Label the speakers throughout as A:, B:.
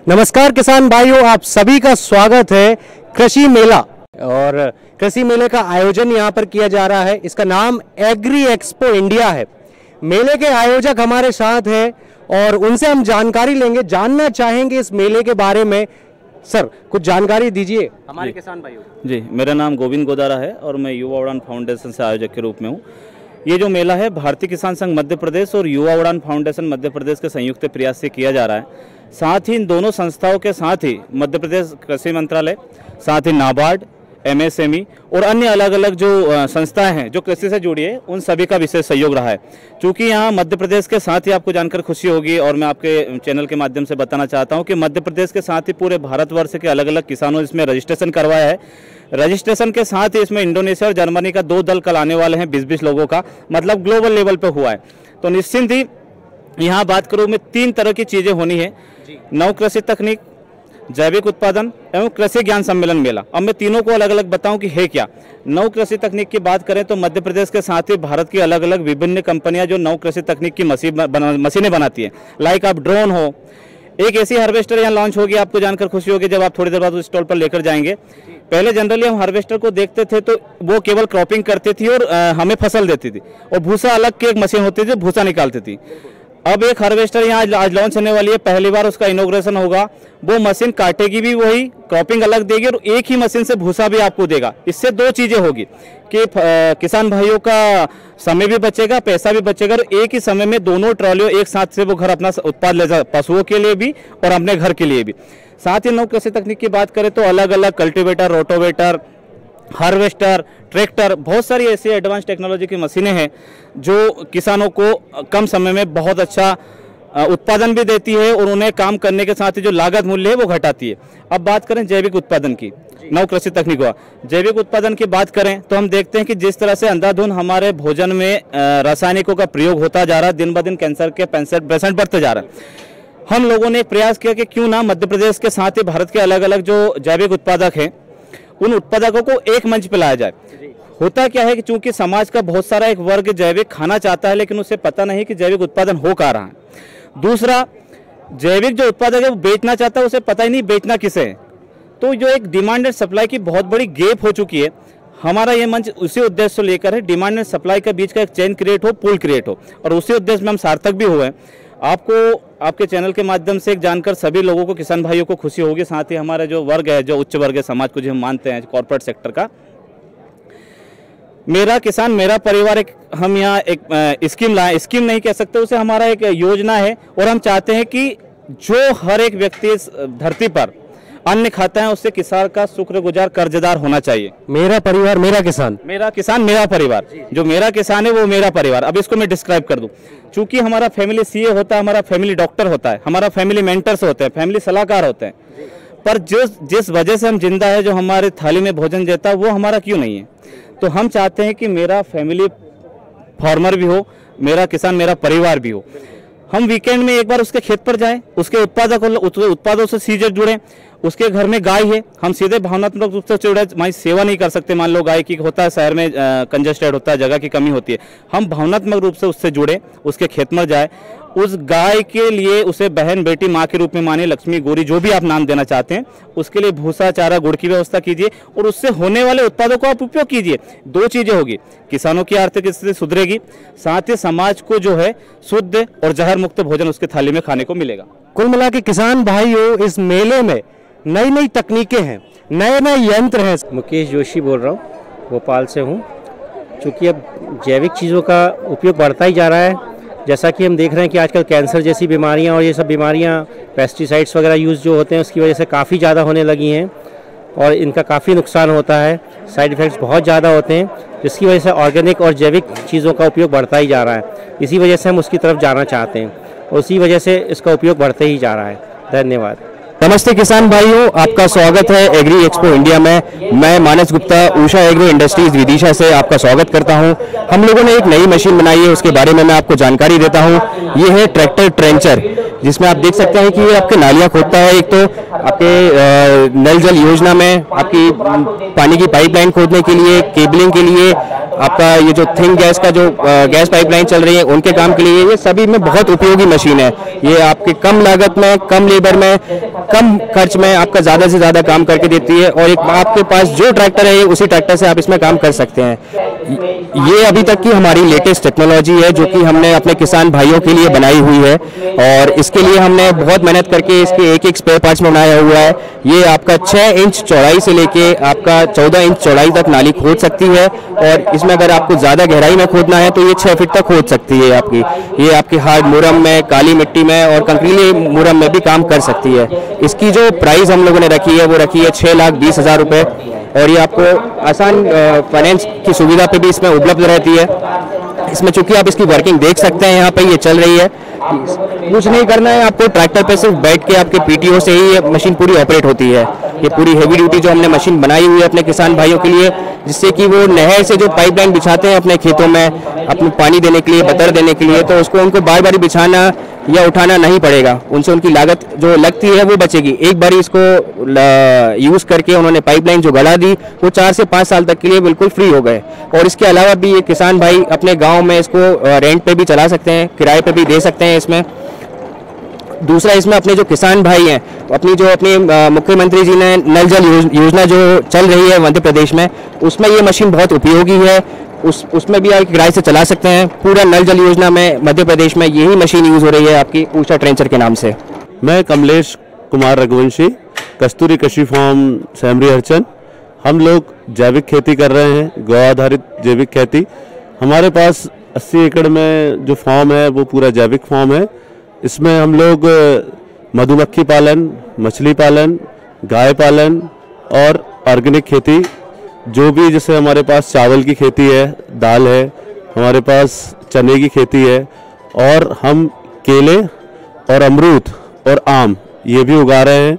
A: नमस्कार किसान भाइयों, आप सभी का स्वागत है कृषि मेला। और कृषि मेले का आयोजन यहाँ पर किया जा रहा है। इसका नाम एग्री एक्सपो इंडिया है। मेले के आयोजक हमारे साथ हैं और उनसे हम जानकारी लेंगे, जानना चाहेंगे इस मेले के बारे में। सर, कुछ जानकारी दीजिए हमारे किसान भाइयों।
B: जी, मेरा नाम गोविंद गोदारा है और मैं युवा उड़ान फाउंडेशन से आयोजक के रूप में हूँ। ये जो मेला है भारतीय किसान संघ मध्य प्रदेश और युवा उड़ान फाउंडेशन मध्य प्रदेश के संयुक्त प्रयास से किया जा रहा है। साथ ही इन दोनों संस्थाओं के साथ ही मध्य प्रदेश कृषि मंत्रालय, साथ ही नाबार्ड, MSME और अन्य अलग अलग जो संस्थाएं हैं जो कृषि से जुड़ी है, उन सभी का विशेष सहयोग रहा है। क्योंकि यहाँ मध्य प्रदेश के साथ ही आपको जानकर खुशी होगी और मैं आपके चैनल के माध्यम से बताना चाहता हूँ कि मध्य प्रदेश के साथ ही पूरे भारतवर्ष के अलग अलग किसानों ने इसमें रजिस्ट्रेशन करवाया है। रजिस्ट्रेशन के साथ ही इसमें इंडोनेशिया और जर्मनी का 2 दल कल आने वाले हैं, 20-20 लोगों का, मतलब ग्लोबल लेवल पे हुआ है। तो निश्चिंत ही यहाँ बात करूँ मैं 3 तरह की चीज़ें होनी है: नव कृषि तकनीक, जैविक उत्पादन एवं कृषि ज्ञान सम्मेलन मेला। अब मैं तीनों को अलग अलग बताऊं कि है क्या। नव कृषि तकनीक की बात करें तो मध्य प्रदेश के साथ ही भारत की अलग अलग विभिन्न कंपनियां जो नव कृषि तकनीक की मशीनें बनाती हैं, लाइक आप ड्रोन हो, एक ऐसी हार्वेस्टर यहाँ लॉन्च होगी, आपको जानकर खुशी होगी जब आप थोड़ी देर बाद उस स्टॉल पर लेकर जाएंगे। पहले जनरली हम हार्वेस्टर को देखते थे तो वो केवल क्रॉपिंग करती थी और हमें फसल देती थी, और भूसा अलग की एक मशीन होती थी, भूसा निकालती थी। अब एक हार्वेस्टर यहाँ आज लॉन्च होने वाली है, पहली बार उसका इनॉग्रेशन होगा। वो मशीन काटेगी भी वही, क्रॉपिंग अलग देगी और एक ही मशीन से भूसा भी आपको देगा। इससे 2 चीज़ें होगी कि किसान भाइयों का समय भी बचेगा, पैसा भी बचेगा, और एक ही समय में दोनों ट्रॉलियों एक साथ से वो घर अपना उत्पाद ले जा, पशुओं के लिए भी और अपने घर के लिए भी। साथ ही नव कृषि तकनीक की बात करें तो अलग अलग कल्टीवेटर, रोटोवेटर, हार्वेस्टर, ट्रैक्टर, बहुत सारी ऐसी एडवांस टेक्नोलॉजी की मशीनें हैं जो किसानों को कम समय में बहुत अच्छा उत्पादन भी देती है और उन्हें काम करने के साथ ही जो लागत मूल्य है वो घटाती है। अब बात करें जैविक उत्पादन की, नव कृषि तकनीक हुआ। जैविक उत्पादन की बात करें तो हम देखते हैं कि जिस तरह से अंधाधुंध हमारे भोजन में रासायनिकों का प्रयोग होता जा रहा है, दिन ब दिन कैंसर के पेशेंट बढ़ते जा रहे हैं। हम लोगों ने एक प्रयास किया कि क्यों ना मध्य प्रदेश के साथ ही भारत के अलग अलग जो जैविक उत्पादक हैं, उन उत्पादकों को एक मंच पर लाया जाए। होता क्या है कि चूंकि समाज का बहुत सारा एक वर्ग जैविक खाना चाहता है, लेकिन उसे पता नहीं कि जैविक उत्पादन हो कहाँ रहा है। दूसरा, जैविक जो उत्पादक है वो बेचना चाहता है, उसे पता ही नहीं बेचना किसे है। तो जो एक डिमांड एंड सप्लाई की बहुत बड़ी गैप हो चुकी है, हमारा ये मंच उसी उद्देश्य से लेकर है, डिमांड एंड सप्लाई के बीच का एक चेन क्रिएट हो, पुल क्रिएट हो, और उसी उद्देश्य में हम सार्थक भी हुए। आपको आपके चैनल के माध्यम से एक जानकर सभी लोगों को, किसान भाइयों को खुशी होगी। साथ ही हमारा जो वर्ग है, जो उच्च वर्ग है समाज को, जो हम मानते हैं कॉर्पोरेट सेक्टर का, मेरा किसान मेरा परिवार, एक हम यहाँ एक स्कीम लाए, स्कीम नहीं कह सकते उसे, हमारा एक योजना है। और हम चाहते हैं कि जो हर एक व्यक्ति इस धरती पर अन्न खाता है उससे किसान का शुक्रगुजार कर्जदार होना चाहिए।
A: मेरा परिवार मेरा किसान,
B: मेरा किसान मेरा परिवार, जो मेरा किसान है वो मेरा परिवार। अब इसको मैं डिस्क्राइब कर दूं, चूंकि हमारा फैमिली CA होता है, हमारा फैमिली डॉक्टर होता है, हमारा फैमिली मेंटर्स होते हैं, फैमिली सलाहकार होते हैं, पर जिस वजह से हम जिंदा है, जो हमारे थाली में भोजन देता है, वो हमारा क्यों नहीं है। तो हम चाहते हैं कि मेरा फैमिली फार्मर भी हो, मेरा किसान मेरा परिवार भी हो। हम वीकेंड में एक बार उसके खेत पर जाएं, उसके उत्पादों से सीधे जुड़ें। उसके घर में गाय है, हम सीधे भावनात्मक रूप से जुड़े, हमारी सेवा नहीं कर सकते। मान लो गाय की होता है, शहर में कंजेस्टेड होता है, जगह की कमी होती है, हम भावनात्मक रूप से उससे जुड़े, उसके खेत में जाए, उस गाय के लिए उसे बहन, बेटी, माँ के रूप में माने, लक्ष्मी, गौरी, जो भी आप नाम देना चाहते हैं, उसके लिए भूसा, चारा, गुड़ की व्यवस्था कीजिए और उससे होने वाले उत्पादों को आप उपयोग कीजिए। 2 चीजें होगी, किसानों की आर्थिक स्थिति सुधरेगी, साथ ही समाज को जो है शुद्ध और जहर मुक्त भोजन उसके थाली में खाने को मिलेगा।
A: कुल मिला के किसान भाइयों, इस मेले में नई नई तकनीकें हैं, नए नए यंत्र हैं।
C: मुकेश जोशी बोल रहा हूँ, भोपाल से हूँ। चूँकि अब जैविक चीज़ों का उपयोग बढ़ता ही जा रहा है, जैसा कि हम देख रहे हैं कि आजकल कैंसर जैसी बीमारियां और ये सब बीमारियां पेस्टिसाइड्स वगैरह यूज़ जो होते हैं उसकी वजह से काफ़ी ज़्यादा होने लगी हैं और इनका काफ़ी नुकसान होता है, साइड इफ़ेक्ट्स बहुत ज़्यादा होते हैं, जिसकी वजह से ऑर्गेनिक और जैविक चीज़ों का उपयोग बढ़ता ही जा रहा है। इसी वजह से हम उसकी तरफ जाना चाहते हैं और उसी वजह से इसका उपयोग बढ़ते ही जा रहा है। धन्यवाद।
D: नमस्ते किसान भाइयों, आपका स्वागत है एग्री एक्सपो इंडिया में। मैं मानस गुप्ता, उषा एग्रो इंडस्ट्रीज विदिशा से आपका स्वागत करता हूं। हम लोगों ने एक नई मशीन बनाई है, उसके बारे में मैं आपको जानकारी देता हूं। ये है ट्रैक्टर ट्रेंचर, जिसमें आप देख सकते हैं कि ये आपके नालियां खोदता है। एक तो आपके नल जल योजना में आपकी पानी की पाइपलाइन खोदने के लिए, केबलिंग के लिए आपका ये जो थिन गैस का जो गैस पाइपलाइन चल रही है उनके काम के लिए ये सभी में बहुत उपयोगी मशीन है। ये आपके कम लागत में, कम लेबर में, कम खर्च में आपका ज़्यादा से ज़्यादा काम करके देती है। और एक आपके पास जो ट्रैक्टर है उसी ट्रैक्टर से आप इसमें काम कर सकते हैं। ये अभी तक की हमारी लेटेस्ट टेक्नोलॉजी है जो कि हमने अपने किसान भाइयों के लिए बनाई हुई है और इसके लिए हमने बहुत मेहनत करके इसके एक एक स्पेयर पार्ट्स में बनाया हुआ है। ये आपका 6 इंच चौड़ाई से लेके आपका 14 इंच चौड़ाई तक नाली खोद सकती है और इसमें अगर आपको ज़्यादा गहराई में खोदना है तो ये 6 फीट तक खोद सकती है आपकी। ये आपकी हार्ड मुरम में, काली मिट्टी में और कंकरीले मुरम में भी काम कर सकती है। इसकी जो प्राइस हम लोगों ने रखी है वो रखी है 6,20,000 रुपये और ये आपको आसान फाइनेंस की सुविधा पे भी इसमें उपलब्ध रहती है। इसमें चूंकि आप इसकी वर्किंग देख सकते हैं, यहाँ पे ये चल रही है, कुछ नहीं करना है आपको, ट्रैक्टर पे सिर्फ बैठ के आपके पीटीओ से ही ये मशीन पूरी ऑपरेट होती है। ये पूरी हेवी ड्यूटी जो हमने मशीन बनाई हुई है अपने किसान भाइयों के लिए, जिससे कि वो नहर से जो पाइपलाइन बिछाते हैं अपने खेतों में अपने पानी देने के लिए, बतर देने के लिए, तो उसको उनको बार बार बिछाना या उठाना नहीं पड़ेगा। उनसे उनकी लागत जो लगती है वो बचेगी। एक बार इसको यूज़ करके उन्होंने पाइपलाइन जो गढ़ा दी वो 4 से 5 साल तक के लिए बिल्कुल फ्री हो गए। और इसके अलावा भी ये किसान भाई अपने गांव में इसको रेंट पे भी चला सकते हैं, किराए पे भी दे सकते हैं इसमें। दूसरा, इसमें अपने जो किसान भाई हैं, अपनी मुख्यमंत्री जी ने नल जल योजना जो चल रही है मध्य प्रदेश में, उसमें ये मशीन बहुत उपयोगी है। उसमें भी आप किराए से चला सकते हैं। पूरा नल जल योजना में मध्य प्रदेश में यही मशीन यूज़ हो रही है आपकी ऊषा ट्रेंचर के नाम से।
E: मैं कमलेश कुमार रघुवंशी, कस्तूरी कृषि फार्म सैमरी हरचन। हम लोग जैविक खेती कर रहे हैं, गौ आधारित जैविक खेती। हमारे पास 80 एकड़ में जो फार्म है वो पूरा जैविक फार्म है। इसमें हम लोग मधुमक्खी पालन, मछली पालन, गाय पालन और ऑर्गेनिक खेती, जो भी जैसे हमारे पास चावल की खेती है, दाल है, हमारे पास चने की खेती है और हम केले और अमरूद और आम ये भी उगा रहे हैं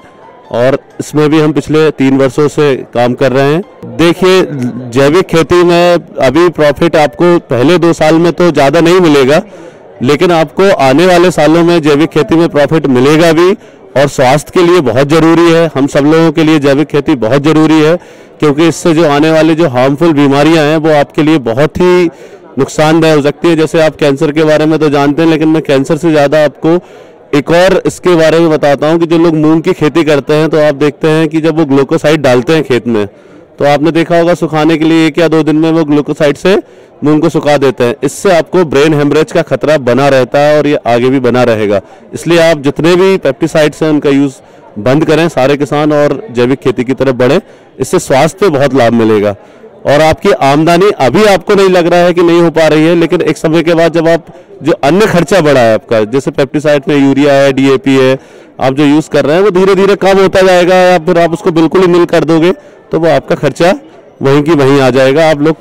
E: और इसमें भी हम पिछले 3 वर्षों से काम कर रहे हैं। देखिए, जैविक खेती में अभी प्रॉफिट आपको पहले 2 साल में तो ज़्यादा नहीं मिलेगा, लेकिन आपको आने वाले सालों में जैविक खेती में प्रॉफिट मिलेगा भी और स्वास्थ्य के लिए बहुत ज़रूरी है। हम सब लोगों के लिए जैविक खेती बहुत ज़रूरी है, क्योंकि इससे जो आने वाले जो हार्मफुल बीमारियां हैं वो आपके लिए बहुत ही नुकसानदेह हो सकती है। जैसे आप कैंसर के बारे में तो जानते हैं, लेकिन मैं कैंसर से ज़्यादा आपको एक और इसके बारे में बताता हूं कि जो लोग मूंग की खेती करते हैं तो आप देखते हैं कि जब वो ग्लूकोसाइड डालते हैं खेत में, तो आपने देखा होगा सुखाने के लिए 1 या 2 दिन में वो ग्लूकोसाइड से मूंग को सुखा देते हैं। इससे आपको ब्रेन हेमरेज का खतरा बना रहता है और ये आगे भी बना रहेगा। इसलिए आप जितने भी पेस्टिसाइड्स हैं उनका यूज़ बंद करें, सारे किसान, और जैविक खेती की तरफ बढ़ें। इससे स्वास्थ्य पे बहुत लाभ मिलेगा और आपकी आमदनी अभी आपको नहीं लग रहा है कि नहीं हो पा रही है, लेकिन एक समय के बाद जब आप जो अन्य खर्चा बढ़ा है आपका, जैसे पेस्टिसाइड में यूरिया है, डीएपी है, आप जो यूज़ कर रहे हैं वो धीरे धीरे कम होता जाएगा, या फिर आप उसको बिल्कुल ही नील कर दोगे तो वो आपका खर्चा वहीं की वहीं आ जाएगा। आप लोग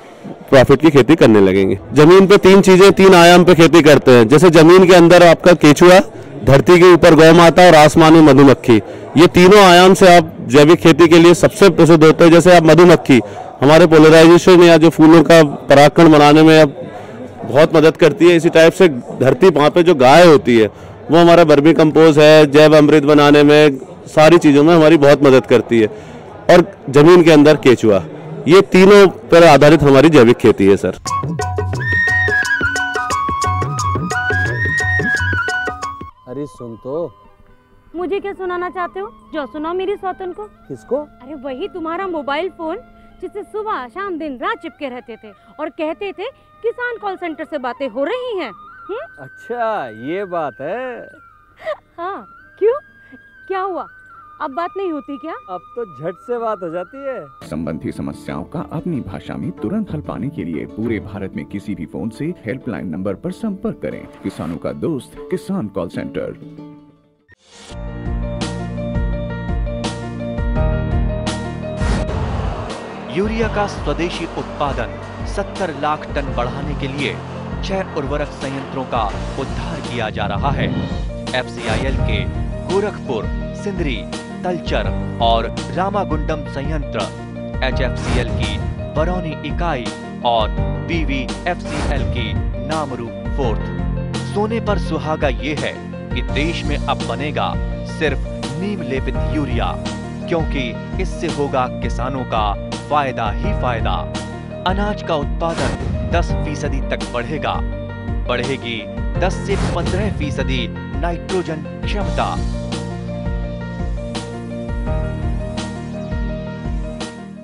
E: प्रॉफिट की खेती करने लगेंगे। जमीन पे 3 चीज़ें 3 आयाम पे खेती करते हैं। जैसे जमीन के अंदर आपका केचुआ, धरती के ऊपर गौ माता और आसमान में मधुमक्खी, ये तीनों आयाम से आप जैविक खेती के लिए सबसे प्रसिद्ध होते हैं। जैसे आप मधुमक्खी हमारे पोलराइजेशन या जो फूलों का परागकण बनाने में अब बहुत मदद करती है। इसी टाइप से धरती वहाँ पे जो गाय होती है वो हमारा वर्मी कंपोज है, जैव अमृत बनाने में, सारी चीज़ों में हमारी बहुत मदद करती है। और जमीन के अंदर केचुआ, ये तीनों पर आधारित हमारी जैविक खेती है सर।
A: अरे सुन तो।
F: मुझे क्या सुनाना चाहते हो? जो सुनाओ मेरी सौतन को।
A: किसको?
F: अरे वही तुम्हारा मोबाइल फोन जिससे सुबह शाम दिन रात चिपके रहते थे और कहते थे किसान कॉल सेंटर से बातें हो रही हैं।
A: अच्छा ये बात है।
F: हाँ क्यों, क्या हुआ? अब बात नहीं होती क्या?
A: अब तो झट से बात हो जाती है।
G: संबंधी समस्याओं का अपनी भाषा में तुरंत हल पाने के लिए पूरे भारत में किसी भी फोन से हेल्पलाइन नंबर पर संपर्क करें। किसानों का दोस्त किसान कॉल सेंटर।
H: यूरिया का स्वदेशी उत्पादन 70 लाख टन बढ़ाने के लिए 6 उर्वरक संयंत्रों का उद्धार किया जा रहा है। FCIL के गोरखपुर, सिंदरी, तलचर और रामागुंडम संयंत्र, HFCL की बरौनी इकाई और BVFCL की नामरू फोर्थ। सोने पर सुहागा ये है कि देश में अब बनेगा सिर्फ नीम लेपित यूरिया, क्योंकि इससे होगा किसानों का फायदा ही फायदा। अनाज का उत्पादन 10% तक बढ़ेगा। बढ़ेगी 10 से 15% नाइट्रोजन क्षमता।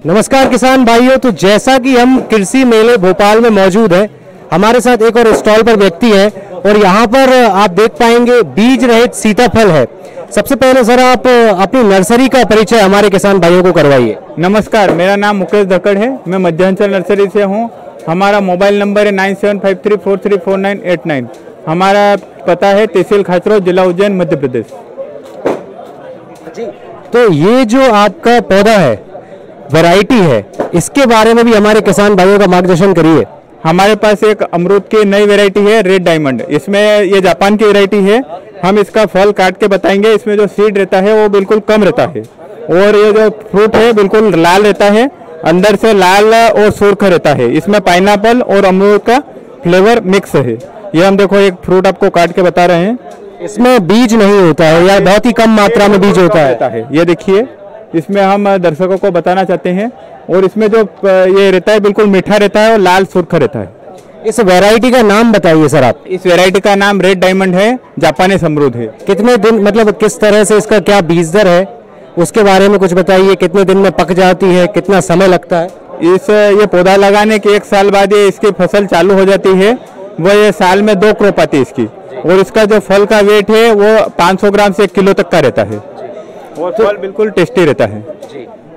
A: नमस्कार किसान भाइयों, तो जैसा कि हम कृषि मेले भोपाल में मौजूद हैं, हमारे साथ एक और स्टॉल पर व्यक्ति है और यहाँ पर आप देख पाएंगे बीज रहित सीताफल है। सबसे पहले सर आप अपनी नर्सरी का परिचय हमारे किसान भाइयों को करवाइए।
I: नमस्कार, मेरा नाम मुकेश धक्कड़ है, मैं मध्यांचल नर्सरी से हूँ। हमारा मोबाइल नंबर है 9753434989। हमारा पता है तहसील खाचरो, जिला उज्जैन, मध्य प्रदेश।
A: तो ये जो आपका पौधा है, वैरायटी है, इसके बारे में भी हमारे किसान भाइयों का मार्गदर्शन करिए।
I: हमारे पास एक अमरूद की नई वैरायटी है, रेड डायमंड। इसमें ये जापान की वैरायटी है। हम इसका फल काट के बताएंगे। इसमें जो सीड रहता है वो बिल्कुल कम रहता है और ये जो फ्रूट है बिल्कुल लाल रहता है, अंदर से लाल और सुर्ख रहता है। इसमें पाइनएप्पल और अमरूद का फ्लेवर मिक्स है। ये हम देखो एक फ्रूट आपको काट के बता रहे हैं।
A: इसमें बीज नहीं होता है या बहुत ही कम मात्रा में बीज होता है।
I: ये देखिए, इसमें हम दर्शकों को बताना चाहते हैं। और इसमें जो ये रहता है बिल्कुल मीठा रहता है और लाल सुर्ख रहता है।
A: इस वैरायटी का नाम बताइए सर आप।
I: इस वैरायटी का नाम रेड डायमंड है, जापानीज अमरूद है।
A: कितने दिन, मतलब किस तरह से इसका क्या बीज दर है, उसके बारे में कुछ बताइए। कितने दिन में पक जाती है, कितना समय लगता है?
I: ये पौधा लगाने के 1 साल बाद ये इसकी फसल चालू हो जाती है। वो ये साल में 2 क्रॉप आती है इसकी। और इसका जो फल का वेट है वो 500 ग्राम से 1 किलो तक का रहता है और फल बिल्कुल टेस्टी रहता है।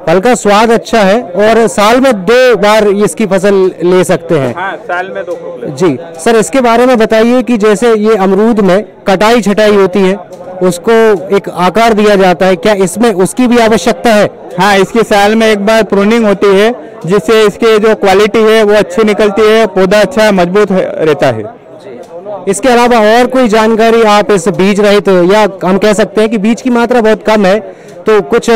A: फल का स्वाद अच्छा है और साल में 2 बार इसकी फसल ले सकते हैं।
I: हाँ, साल में 2 क्रॉप।
A: जी सर, इसके बारे में बताइए कि जैसे ये अमरूद में कटाई छटाई होती है, उसको एक आकार दिया जाता है, क्या इसमें उसकी भी आवश्यकता है?
I: हाँ, इसकी साल में एक बार प्रूनिंग होती है जिससे इसकी जो क्वालिटी है वो अच्छी निकलती है, पौधा अच्छा मजबूत रहता है।
A: इसके अलावा और कोई जानकारी आप इस बीज रहित, या हम कह सकते हैं कि बीज की मात्रा बहुत कम है, तो कुछ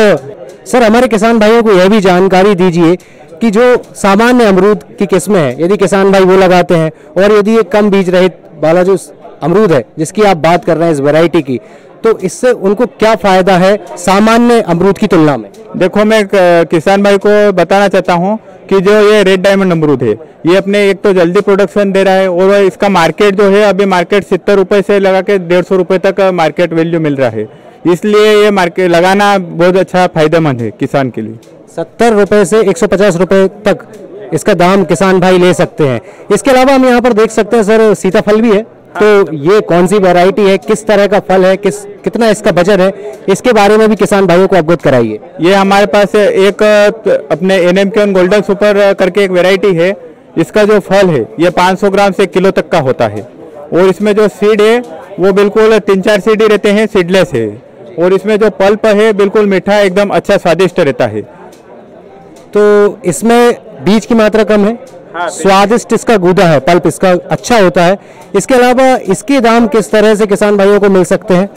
A: सर हमारे किसान भाइयों को यह भी जानकारी दीजिए कि जो सामान्य अमरूद की किस्में हैं, यदि किसान भाई वो लगाते हैं और यदि ये कम बीज रहित वाला जो अमरूद है जिसकी आप बात कर रहे हैं इस वैरायटी की, तो इससे उनको क्या फायदा है सामान्य अमरूद की तुलना में?
I: देखो, मैं किसान भाई को बताना चाहता हूँ कि जो ये रेड डायमंड अमरूद है ये अपने एक तो जल्दी प्रोडक्शन दे रहा है और इसका मार्केट जो है अभी मार्केट 70 रुपये से लगा के 150 रुपये तक मार्केट वैल्यू मिल रहा है। इसलिए ये मार्केट लगाना बहुत अच्छा फायदेमंद है किसान के लिए।
A: 70 रुपये से 150 रुपये तक इसका दाम किसान भाई ले सकते हैं। इसके अलावा हम यहाँ पर देख सकते हैं सर सीताफल भी है, तो ये कौन सी वैरायटी है, किस तरह का फल है, कितना इसका बजट है, इसके बारे में भी किसान भाइयों को अवगत कराइए।
I: ये हमारे पास एक अपने NMK गोल्डन सुपर करके एक वैरायटी है। इसका जो फल है ये 500 ग्राम से 1 किलो तक का होता है और इसमें जो सीड है वो बिल्कुल 3-4 सीड ही रहते हैं, सीडलेस है। और इसमें जो पल्प है बिल्कुल मीठा, एकदम अच्छा स्वादिष्ट रहता है।
A: तो इसमें बीज की मात्रा कम है, स्वादिष्ट इसका गूदा है, पल्प इसका अच्छा होता है। इसके अलावा इसके दाम किस तरह से किसान भाइयों को मिल सकते हैं?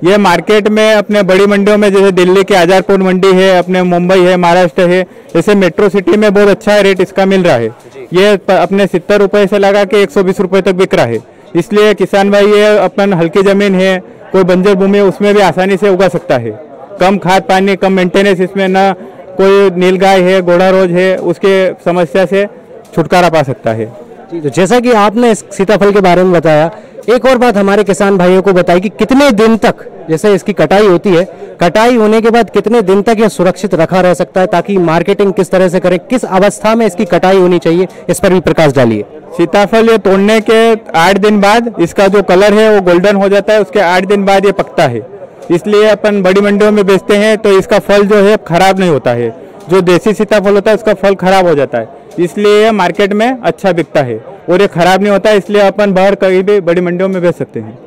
I: ये मार्केट में अपने बड़ी मंडियों में, जैसे दिल्ली की आजारपुर मंडी है, अपने मुंबई है, महाराष्ट्र है, जैसे मेट्रो सिटी में बहुत अच्छा रेट इसका मिल रहा है। ये अपने 70 रुपये से लगा के 120 रुपये तक बिक रहा है। इसलिए किसान भाई ये अपन हल्की जमीन है, कोई बंजर भूमि है, उसमें भी आसानी से उगा सकता है। कम खाद पानी, कम मेंटेनेंस, इसमें ना कोई नीलगाय है, घोड़ा रोज है, उसके समस्या से छुटकारा पा सकता है।
A: तो जैसा कि आपने इस सीताफल के बारे में बताया, एक और बात हमारे किसान भाइयों को बताई कि कितने दिन तक जैसे इसकी कटाई होती है, कटाई होने के बाद कितने दिन तक यह सुरक्षित रखा रह सकता है, ताकि मार्केटिंग किस तरह से करें, किस अवस्था में इसकी कटाई होनी चाहिए, इस पर भी प्रकाश डालिए।
I: सीताफल ये तोड़ने के 8 दिन बाद इसका जो कलर है वो गोल्डन हो जाता है, उसके 8 दिन बाद ये पकता है। इसलिए अपन बड़ी मंडियों में बेचते हैं तो इसका फल जो है खराब नहीं होता है। जो देसी सीताफल होता है उसका फल खराब हो जाता है, इसलिए ये मार्केट में अच्छा बिकता है और ये खराब नहीं होता है। इसलिए अपन बाहर कहीं भी बड़ी मंडियों में बेच सकते हैं।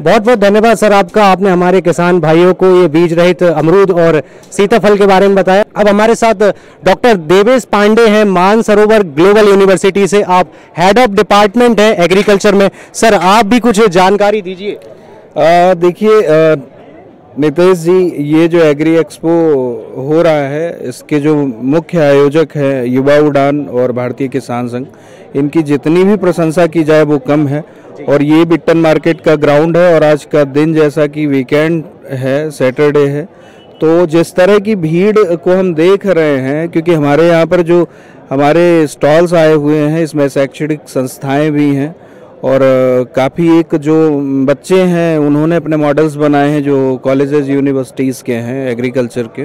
A: बहुत बहुत धन्यवाद सर आपका, आपने हमारे किसान भाइयों को ये बीज रहित अमरूद और सीताफल के बारे में बताया। अब हमारे साथ डॉक्टर देवेश पांडे हैं, मानसरोवर ग्लोबल यूनिवर्सिटी से, आप हेड ऑफ डिपार्टमेंट हैं एग्रीकल्चर में। सर आप भी कुछ जानकारी दीजिए।
J: देखिए नितेश जी, ये जो एग्री एक्सपो हो रहा है इसके जो मुख्य आयोजक हैं युवा उड़ान और भारतीय किसान संघ, इनकी जितनी भी प्रशंसा की जाए वो कम है। और ये बिट्टन मार्केट का ग्राउंड है और आज का दिन जैसा कि वीकेंड है, सैटरडे है, तो जिस तरह की भीड़ को हम देख रहे हैं, क्योंकि हमारे यहाँ पर जो हमारे स्टॉल्स आए हुए हैं, इसमें शैक्षणिक संस्थाएं भी हैं और काफ़ी एक जो बच्चे हैं उन्होंने अपने मॉडल्स बनाए हैं जो कॉलेजेस यूनिवर्सिटीज़ के हैं एग्रीकल्चर के।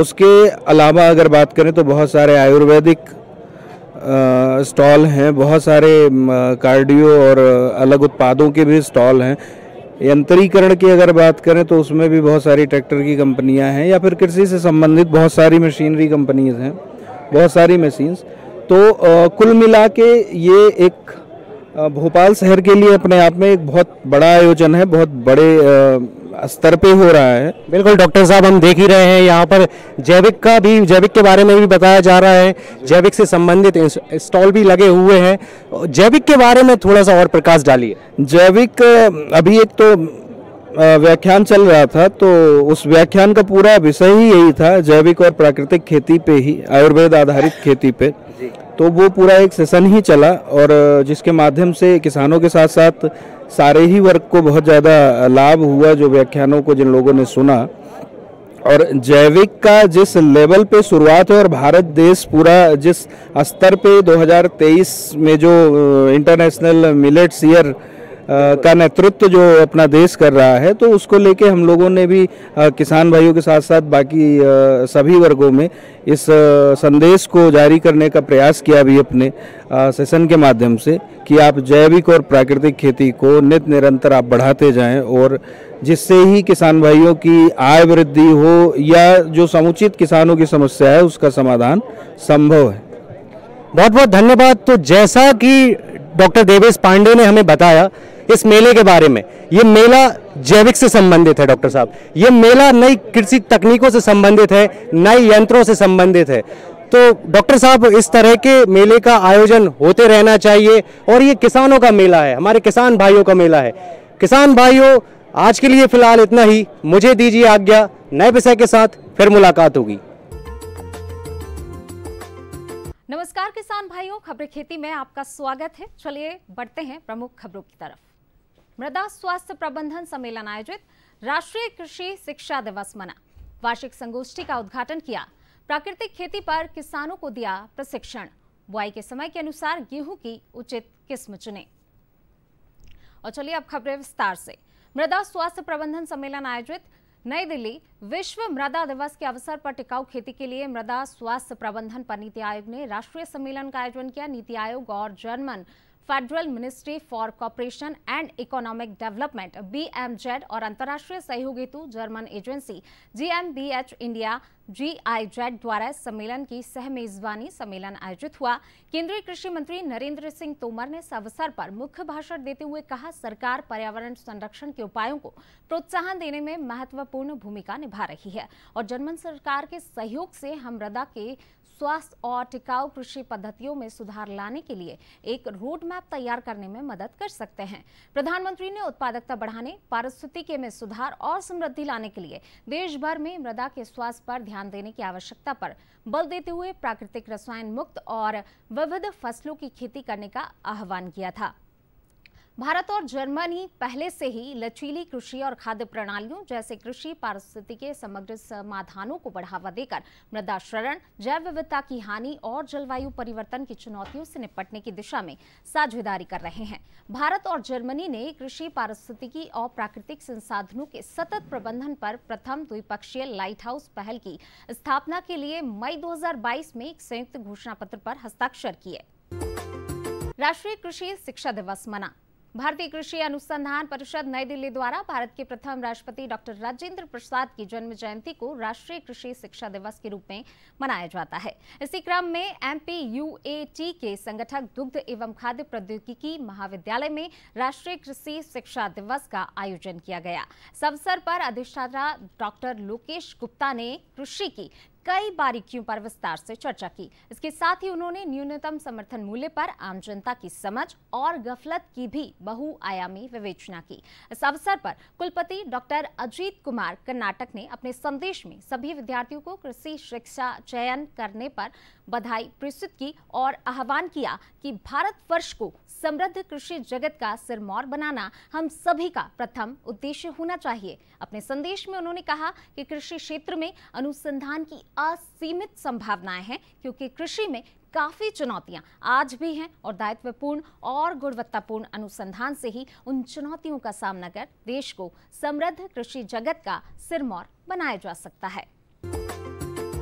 J: उसके अलावा अगर बात करें तो बहुत सारे आयुर्वेदिक स्टॉल हैं, बहुत सारे कार्डियो और अलग उत्पादों के भी स्टॉल हैं। यंत्रीकरण की अगर बात करें तो उसमें भी बहुत सारी ट्रैक्टर की कंपनियां हैं या फिर कृषि से संबंधित बहुत सारी मशीनरी कंपनीज हैं, बहुत सारी मशीन्स। तो कुल मिला के ये एक भोपाल शहर के लिए अपने आप में एक बहुत बड़ा आयोजन है, बहुत बड़े स्तर पे हो रहा है।
A: बिल्कुल डॉक्टर साहब, हम देख ही रहे हैं यहाँ पर जैविक के बारे में भी बताया जा रहा है, जैविक से संबंधित स्टॉल भी लगे हुए हैं। जैविक के बारे में थोड़ा सा और प्रकाश डालिए।
J: जैविक अभी एक तो व्याख्यान चल रहा था, तो उस व्याख्यान का पूरा विषय ही यही था, जैविक और प्राकृतिक खेती पे ही, आयुर्वेद आधारित खेती पे। तो वो पूरा एक सेशन ही चला और जिसके माध्यम से किसानों के साथ साथ सारे ही वर्ग को बहुत ज़्यादा लाभ हुआ जो व्याख्यानों को जिन लोगों ने सुना। और जैविक का जिस लेवल पे शुरुआत है और भारत देश पूरा जिस स्तर पे 2023 में जो इंटरनेशनल मिलेट्स ईयर का नेतृत्व जो अपना देश कर रहा है, तो उसको लेके हम लोगों ने भी किसान भाइयों के साथ साथ बाकी सभी वर्गों में इस संदेश को जारी करने का प्रयास किया भी अपने सेशन के माध्यम से कि आप जैविक और प्राकृतिक खेती को नित्य निरंतर आप बढ़ाते जाएं और जिससे ही किसान भाइयों की आय वृद्धि हो या जो समुचित किसानों की समस्या है उसका समाधान संभव है।
A: बहुत बहुत धन्यवाद। तो जैसा कि डॉक्टर देवेश पांडे ने हमें बताया इस मेले के बारे में, ये मेला जैविक से संबंधित है डॉक्टर साहब, ये मेला नई कृषि तकनीकों से संबंधित है, नए यंत्रों से संबंधित है। तो डॉक्टर साहब, इस तरह के मेले का आयोजन होते रहना चाहिए और ये किसानों का मेला है, हमारे किसान भाइयों का मेला है। किसान भाइयों, आज के लिए फिलहाल इतना ही, मुझे दीजिए आज्ञा, नए विषय के साथ फिर मुलाकात होगी।
K: नमस्कार किसान भाइयों, खबरें खेती में आपका स्वागत है। चलिए बढ़ते हैं प्रमुख खबरों की तरफ। मृदा स्वास्थ्य प्रबंधन सम्मेलन आयोजित, राष्ट्रीय कृषि शिक्षा दिवस मना, वार्षिक संगोष्ठी का उद्घाटन किया, प्राकृतिक खेती पर किसानों को दिया प्रशिक्षण, बुआई के समय के अनुसार गेहूं की उचित किस्म चुने। और चलिए अब खबरें विस्तार से। मृदा स्वास्थ्य प्रबंधन सम्मेलन आयोजित, नई दिल्ली। विश्व मृदा दिवस के अवसर पर टिकाऊ खेती के लिए मृदा स्वास्थ्य प्रबंधन पर नीति आयोग ने राष्ट्रीय सम्मेलन का आयोजन किया। नीति आयोग और German federal ministry for cooperation and economic development BMZ और अंतर्राष्ट्रीय सहयोग हेतु German agency GmbH India GIZ द्वारा सम्मेलन की सह मेजबानी सम्मेलन आयोजित हुआ। केंद्रीय कृषि मंत्री नरेंद्र सिंह तोमर ने इस अवसर पर मुख्य भाषण देते हुए कहा, सरकार पर्यावरण संरक्षण के उपायों को प्रोत्साहन देने में महत्वपूर्ण भूमिका निभा रही है और जर्मन सरकार के सहयोग से हम मृदा के स्वास्थ्य और टिकाऊ कृषि पद्धतियों में सुधार लाने के लिए एक रोड मैप तैयार करने में मदद कर सकते हैं। प्रधानमंत्री ने उत्पादकता बढ़ाने, पारिस्थितिकी में सुधार और समृद्धि लाने के लिए देश भर में मृदा के स्वास्थ्य पर ध्यान देने की आवश्यकता पर बल देते हुए प्राकृतिक रसायन मुक्त और विविध फसलों की खेती करने का आह्वान किया था। भारत और जर्मनी पहले से ही लचीली कृषि और खाद्य प्रणालियों जैसे कृषि पारिस्थितिकी समग्र समाधानों को बढ़ावा देकर मृदा क्षरण, जैव विविधता की हानि और जलवायु परिवर्तन की चुनौतियों से निपटने की दिशा में साझेदारी कर रहे हैं। भारत और जर्मनी ने कृषि पारिस्थितिकी और प्राकृतिक संसाधनों के सतत प्रबंधन पर प्रथम द्विपक्षीय लाइट हाउस पहल की स्थापना के लिए मई 2022 में एक संयुक्त घोषणा पत्र पर हस्ताक्षर किए। राष्ट्रीय कृषि शिक्षा दिवस मना। भारतीय कृषि अनुसंधान परिषद नई दिल्ली द्वारा भारत के प्रथम राष्ट्रपति डॉक्टर राजेंद्र प्रसाद की जन्म जयंती को राष्ट्रीय कृषि शिक्षा दिवस के रूप में मनाया जाता है। इसी क्रम में MPUAT के संगठक दुग्ध एवं खाद्य प्रौद्योगिकी महाविद्यालय में राष्ट्रीय कृषि शिक्षा दिवस का आयोजन किया गया। इस अवसर पर अधिष्ठाता डॉक्टर लोकेश गुप्ता ने कृषि की कई बारीकियों पर विस्तार से चर्चा की। इसके साथ ही उन्होंने न्यूनतम समर्थन मूल्य पर आम जनता की समझ और गफलत की भी बहुआयामी विवेचना की। इस अवसर पर कुलपति डॉक्टर अजीत कुमार कर्नाटक ने अपने संदेश में सभी विद्यार्थियों को कृषि शिक्षा चयन करने पर बधाई प्रस्तुत की और आह्वान किया कि भारतवर्ष को समृद्ध कृषि जगत का सिरमौर बनाना हम सभी का प्रथम उद्देश्य होना चाहिए। अपने संदेश में उन्होंने कहा कि कृषि क्षेत्र में अनुसंधान की असीमित संभावनाएं हैं, क्योंकि कृषि में काफी चुनौतियां आज भी हैं और दायित्वपूर्ण और गुणवत्तापूर्ण अनुसंधान से ही उन चुनौतियों का सामना कर देश को समृद्ध कृषि जगत का सिरमौर बनाया जा सकता है।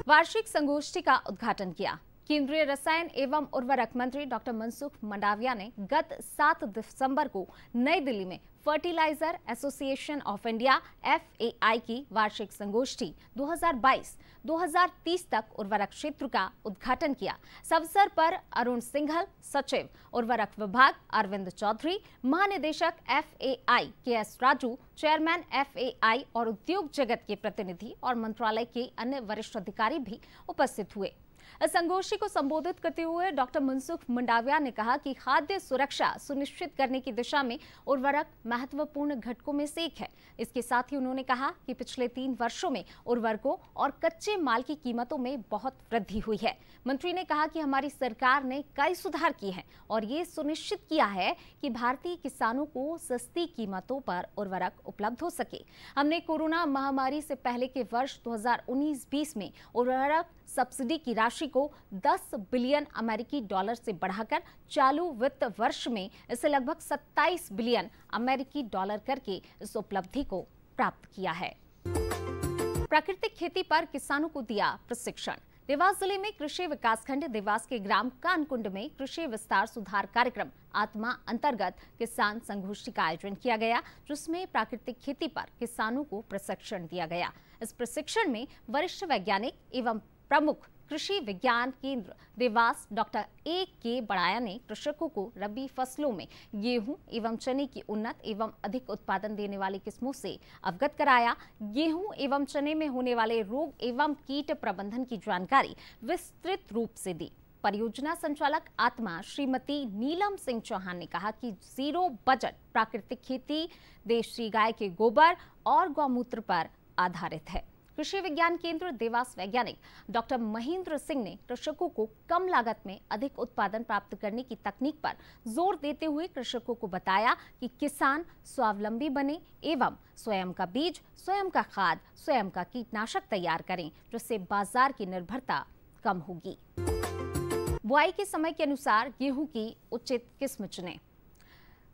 K: वार्षिक संगोष्ठी का उद्घाटन किया। केंद्रीय रसायन एवं उर्वरक मंत्री डॉक्टर मनसुख मंडाविया ने गत 7 दिसंबर को नई दिल्ली में fertilizer association of India FAI की वार्षिक संगोष्ठी 2022-2030 तक उर्वरक क्षेत्र का उद्घाटन किया। इस अवसर पर अरुण सिंघल, सचिव उर्वरक विभाग अरविंद चौधरी, महानिदेशक FAI KS Raju, chairman FAI और उद्योग जगत के प्रतिनिधि और मंत्रालय के अन्य वरिष्ठ अधिकारी भी उपस्थित हुए। इस संगोष्ठी को संबोधित करते हुए डॉक्टर मनसुख मंडाविया ने कहा कि खाद्य सुरक्षा सुनिश्चित करने की दिशा में उर्वरक महत्वपूर्ण घटकों में से एक है। इसके साथ ही उन्होंने कहा कि पिछले 3 वर्षों में उर्वरकों और कच्चे माल की कीमतों में बहुत वृद्धि हुई है। मंत्री ने कहा कि हमारी सरकार ने कई सुधार किए हैं और ये सुनिश्चित किया है कि भारतीय किसानों को सस्ती कीमतों पर उर्वरक उपलब्ध हो सके। हमने कोरोना महामारी से पहले के वर्ष 2019-20 में उर्वरक सब्सिडी की राशि को 10 बिलियन अमेरिकी डॉलर से बढ़ाकर चालू वित्त वर्ष में इसे लगभग 27 बिलियन अमेरिकी डॉलर करके इस उपलब्धि को प्राप्त किया है। प्राकृतिक खेती पर किसानों को दिया प्रशिक्षण। देवास जिले में कृषि विकासखंड देवास के ग्राम कानकुंड में कृषि विस्तार सुधार कार्यक्रम आत्मा अंतर्गत किसान संगोष्ठी का आयोजन किया गया, जिसमें प्राकृतिक खेती पर किसानों को प्रशिक्षण दिया गया। इस प्रशिक्षण में वरिष्ठ वैज्ञानिक एवं प्रमुख कृषि विज्ञान केंद्र देवास डॉक्टर A.K. बड़ाया ने कृषकों को रबी फसलों में गेहूं एवं चने की उन्नत एवं अधिक उत्पादन देने वाली किस्मों से अवगत कराया। गेहूं एवं चने में होने वाले रोग एवं कीट प्रबंधन की जानकारी विस्तृत रूप से दी। परियोजना संचालक आत्मा श्रीमती नीलम सिंह चौहान ने कहा कि जीरो बजट प्राकृतिक खेती देशी गाय के गोबर और गौमूत्र पर आधारित है। कृषि विज्ञान केंद्र देवास वैज्ञानिक डॉक्टर महेंद्र सिंह ने कृषकों को कम लागत में अधिक उत्पादन प्राप्त करने की तकनीक पर जोर देते हुए कृषकों को बताया कि किसान स्वावलंबी बने एवं स्वयं का बीज, स्वयं का खाद, स्वयं का कीटनाशक तैयार करें, जिससे बाजार की निर्भरता कम होगी। बुआई के समय के अनुसार गेहूं की उचित किस्म चुनें।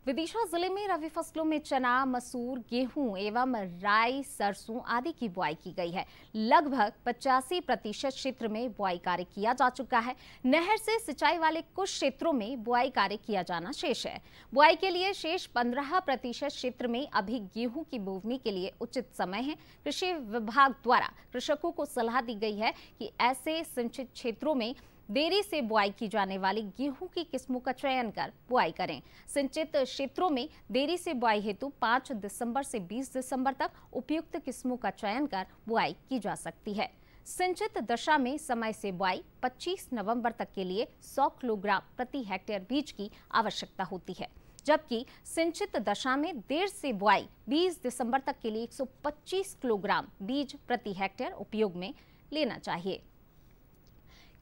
K: विदिशा जिले में रबी फसलों में चना, मसूर, गेहूं एवं राई, सरसों आदि की बुआई की गई है। लगभग 85% क्षेत्र में बुआई कार्य किया जा चुका है। नहर से सिंचाई वाले कुछ क्षेत्रों में बुआई कार्य किया जाना शेष है। बुआई के लिए शेष 15% क्षेत्र में अभी गेहूं की बोवनी के लिए उचित समय है। कृषि विभाग द्वारा कृषकों को सलाह दी गई है कि ऐसे सिंचित क्षेत्रों में देरी से बुआई की जाने वाली गेहूं की किस्मों का चयन कर बुआई करें। सिंचित क्षेत्रों में देरी से बुआई हेतु 5 दिसंबर से 20 दिसंबर तक उपयुक्त किस्मों का चयन कर बुआई की जा सकती है। सिंचित दशा में समय से बुआई 25 नवंबर तक के लिए 100 किलोग्राम प्रति हेक्टेयर बीज की आवश्यकता होती है, जबकि सिंचित दशा में देर से बुआई 20 दिसंबर तक के लिए 125 किलोग्राम बीज प्रति हेक्टेयर उपयोग में लेना चाहिए।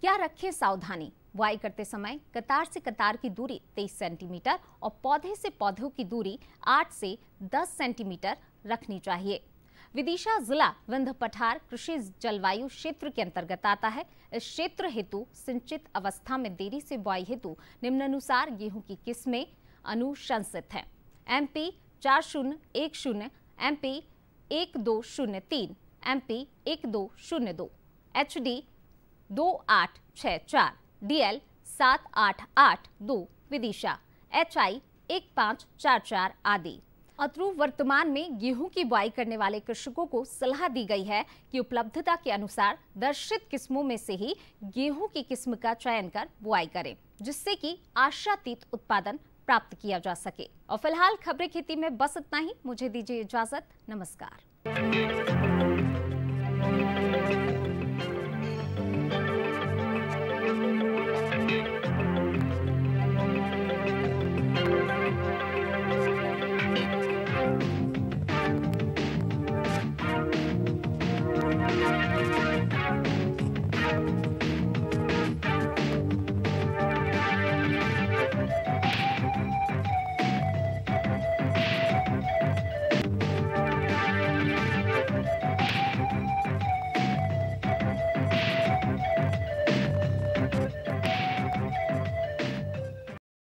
K: क्या रखें सावधानी? बुआई करते समय कतार से कतार की दूरी 23 सेंटीमीटर और पौधे से पौधों की दूरी 8 से 10 सेंटीमीटर रखनी चाहिए। विदिशा जिला विंध्य पठार कृषि जलवायु क्षेत्र के अंतर्गत आता है। इस क्षेत्र हेतु सिंचित अवस्था में देरी से बुआई हेतु निम्नानुसार गेहूं की किस्में अनुशंसित हैं। MP 4010, MP 1203, MP 1202, HD 2864, DL 7882 Vidisha, HI 1544 आदि। अत्रु वर्तमान में गेहूं की बुआई करने वाले कृषकों को सलाह दी गई है कि उपलब्धता के अनुसार दर्शित किस्मों में से ही गेहूं की किस्म का चयन कर बुआई करें, जिससे कि आशातीत उत्पादन प्राप्त किया जा सके। और फिलहाल खबरें खेती में बस इतना ही। मुझे दीजिए इजाजत। नमस्कार।